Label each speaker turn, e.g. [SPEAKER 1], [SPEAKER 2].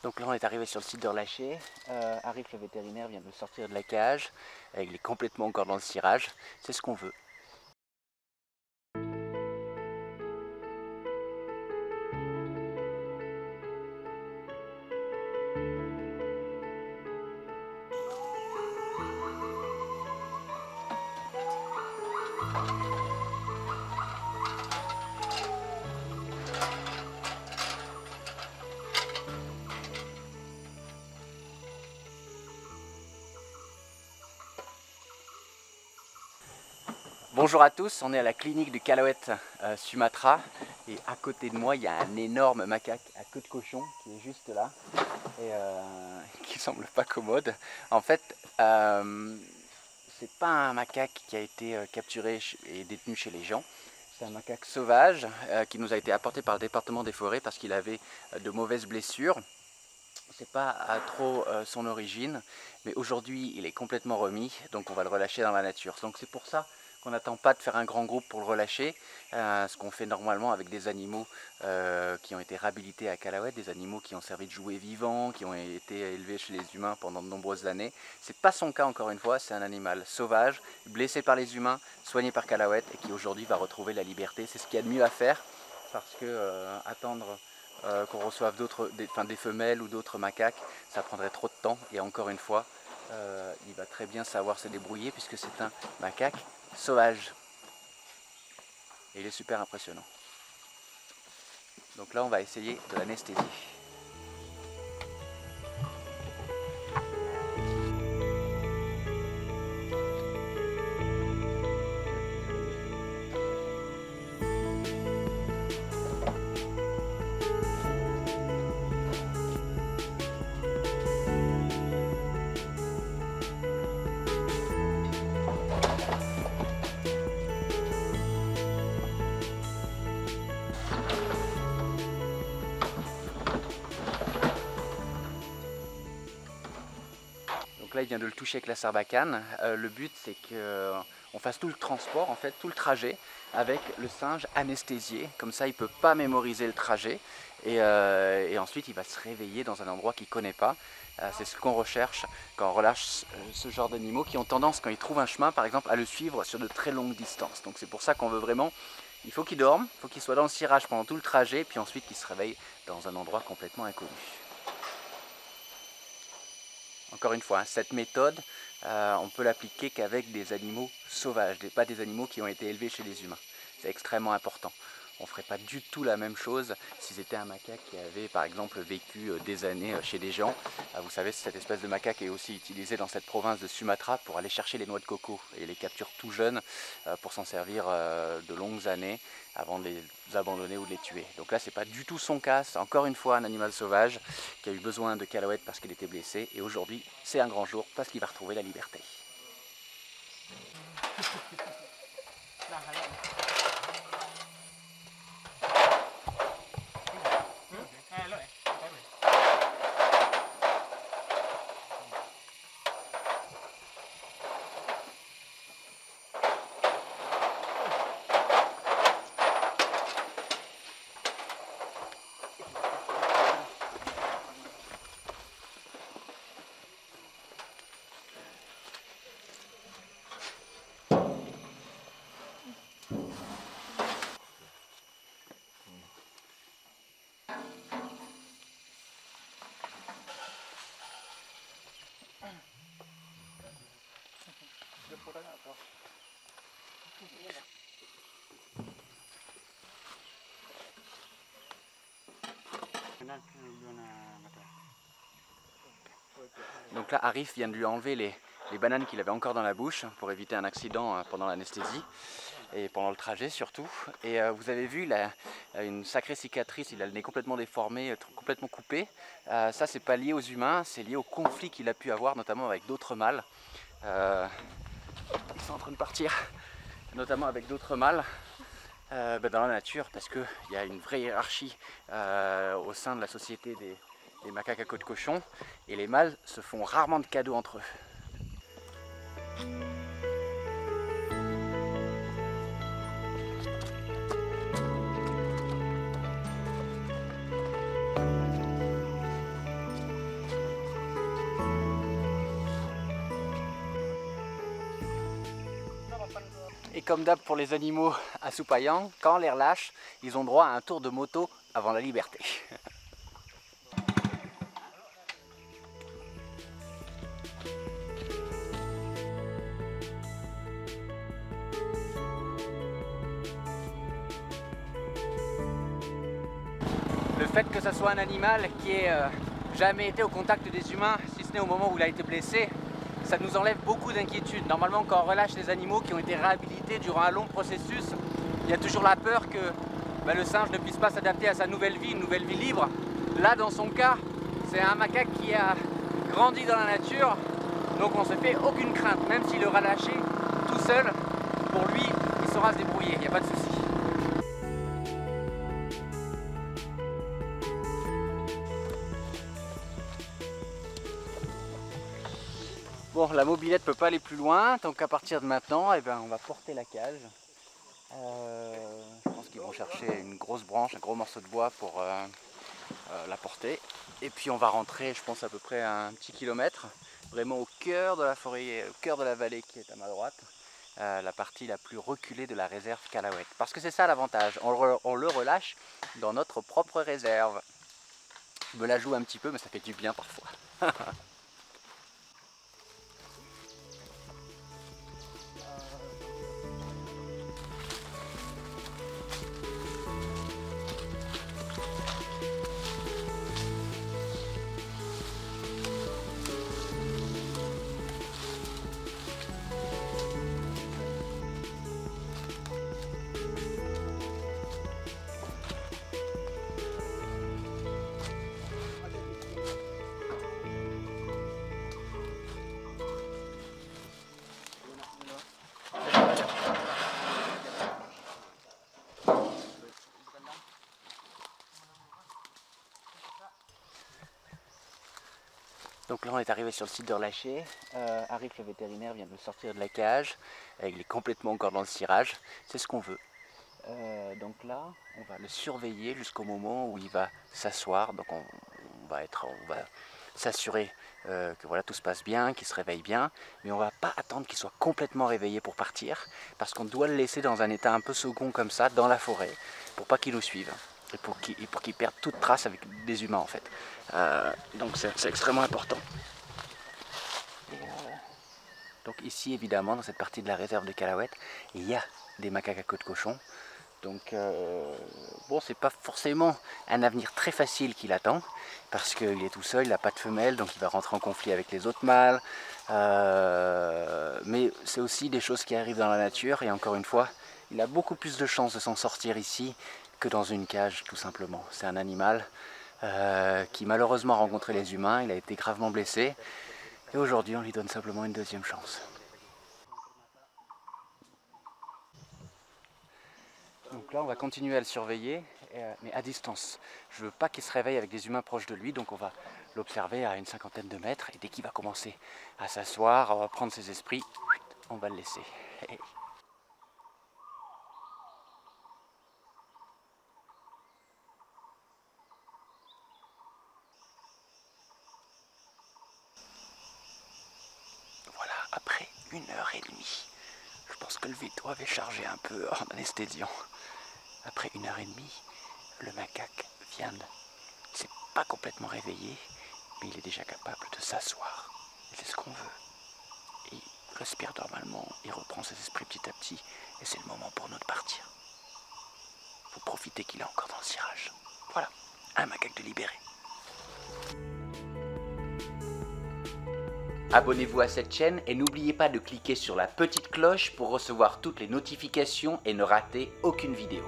[SPEAKER 1] Donc là on est arrivé sur le site de relâcher. Arif le vétérinaire vient de le sortir de la cage. Il est complètement encore dans le cirage. C'est ce qu'on veut. Bonjour à tous, on est à la clinique de Calahuète Sumatra et à côté de moi il y a un énorme macaque à queue de cochon qui est juste là et qui semble pas commode. En fait, c'est pas un macaque qui a été capturé et détenu chez les gens. C'est un macaque sauvage qui nous a été apporté par le département des forêts parce qu'il avait de mauvaises blessures. On ne sait pas trop son origine, mais aujourd'hui il est complètement remis, donc on va le relâcher dans la nature. Donc c'est pour ça qu'on n'attend pas de faire un grand groupe pour le relâcher, ce qu'on fait normalement avec des animaux qui ont été réhabilités à Calahuète, des animaux qui ont servi de jouets vivants, qui ont été élevés chez les humains pendant de nombreuses années. C'est pas son cas encore une fois, c'est un animal sauvage, blessé par les humains, soigné par Calahuète et qui aujourd'hui va retrouver la liberté. C'est ce qu'il y a de mieux à faire, parce que attendre qu'on reçoive des femelles ou d'autres macaques, ça prendrait trop de temps. Et encore une fois, il va très bien savoir se débrouiller puisque c'est un macaque sauvage. Et il est super impressionnant. Donc là, on va essayer de l'anesthésie. Là il vient de le toucher avec la sarbacane. Le but c'est qu'on fasse tout le transport, en fait, tout le trajet avec le singe anesthésié. Comme ça il ne peut pas mémoriser le trajet et ensuite il va se réveiller dans un endroit qu'il ne connaît pas. C'est ce qu'on recherche quand on relâche ce genre d'animaux qui ont tendance, quand ils trouvent un chemin par exemple, à le suivre sur de très longues distances. Donc c'est pour ça qu'on veut vraiment, il faut qu'il dorme, il faut qu'il soit dans le cirage pendant tout le trajet, puis ensuite qu'il se réveille dans un endroit complètement inconnu. Encore une fois, cette méthode, on peut l'appliquer qu'avec des animaux sauvages, pas des animaux qui ont été élevés chez les humains. C'est extrêmement important. On ne ferait pas du tout la même chose si c'était un macaque qui avait par exemple vécu des années chez des gens. Vous savez, cette espèce de macaque est aussi utilisée dans cette province de Sumatra pour aller chercher les noix de coco. Et les capture tout jeunes pour s'en servir de longues années avant de les abandonner ou de les tuer. Donc là, c'est pas du tout son cas. C'est encore une fois un animal sauvage qui a eu besoin de Calahuète parce qu'il était blessé. Et aujourd'hui, c'est un grand jour parce qu'il va retrouver la liberté. Donc là, Arif vient de lui enlever les bananes qu'il avait encore dans la bouche pour éviter un accident pendant l'anesthésie et pendant le trajet surtout. Et vous avez vu là, une sacrée cicatrice, il a le nez complètement déformé, complètement coupé. Ça, c'est pas lié aux humains, c'est lié au conflit qu'il a pu avoir, notamment avec d'autres mâles. Ils sont en train de partir, notamment avec d'autres mâles. Dans la nature, parce qu'il y a une vraie hiérarchie au sein de la société des macaques à queue de cochon, et les mâles se font rarement de cadeaux entre eux. Et comme d'hab pour les animaux assoupayants, quand on les relâche, ils ont droit à un tour de moto avant la liberté. Le fait que ce soit un animal qui ait jamais été au contact des humains, si ce n'est au moment où il a été blessé, ça nous enlève beaucoup d'inquiétudes. Normalement, quand on relâche les animaux qui ont été réhabilités durant un long processus, il y a toujours la peur que le singe ne puisse pas s'adapter à sa nouvelle vie, une nouvelle vie libre. Là, dans son cas, c'est un macaque qui a grandi dans la nature, donc on ne se fait aucune crainte. Même s'il le relâché tout seul, pour lui, il saura se débrouiller, il n'y a pas de souci. Bon, la mobilette ne peut pas aller plus loin, donc à partir de maintenant, eh ben, on va porter la cage. Je pense qu'ils vont chercher une grosse branche, un gros morceau de bois pour la porter. Et puis on va rentrer, je pense à peu près un petit kilomètre, vraiment au cœur de la forêt, au cœur de la vallée qui est à ma droite, la partie la plus reculée de la réserve Calahuet. Parce que c'est ça l'avantage, on le relâche dans notre propre réserve. Je me la joue un petit peu, mais ça fait du bien parfois. Donc là on est arrivé sur le site de relâcher, Arif le vétérinaire vient de le sortir de la cage, il est complètement encore dans le cirage, c'est ce qu'on veut. Donc là on va le surveiller jusqu'au moment où il va s'asseoir, donc on va s'assurer que voilà, tout se passe bien, qu'il se réveille bien, mais on ne va pas attendre qu'il soit complètement réveillé pour partir, parce qu'on doit le laisser dans un état un peu second comme ça, dans la forêt, pour pas qu'il nous suive. Et pour qu'il perde toute trace avec des humains en fait. Donc c'est extrêmement important. Donc ici évidemment dans cette partie de la réserve de Calahuet, il y a des macaques à queue de cochon. Donc bon, c'est pas forcément un avenir très facile qui l'attend, parce qu'il est tout seul, il n'a pas de femelle, donc il va rentrer en conflit avec les autres mâles. Mais c'est aussi des choses qui arrivent dans la nature, et encore une fois, il a beaucoup plus de chances de s'en sortir ici que dans une cage tout simplement. C'est un animal qui malheureusement a rencontré les humains, il a été gravement blessé et aujourd'hui on lui donne simplement une deuxième chance. Donc là on va continuer à le surveiller, mais à distance. Je veux pas qu'il se réveille avec des humains proches de lui, donc on va l'observer à une 50aine de mètres et dès qu'il va commencer à s'asseoir, on va prendre ses esprits, on va le laisser. Après 1h30, je pense que le veto avait chargé un peu en anesthésiant. Après 1h30, le macaque vient de... Il s'est pas complètement réveillé, mais il est déjà capable de s'asseoir. Et c'est ce qu'on veut. Il respire normalement, il reprend ses esprits petit à petit, et c'est le moment pour nous de partir. Faut profiter qu'il est encore dans le cirage. Voilà, un macaque de libéré. Abonnez-vous à cette chaîne et n'oubliez pas de cliquer sur la petite cloche pour recevoir toutes les notifications et ne rater aucune vidéo.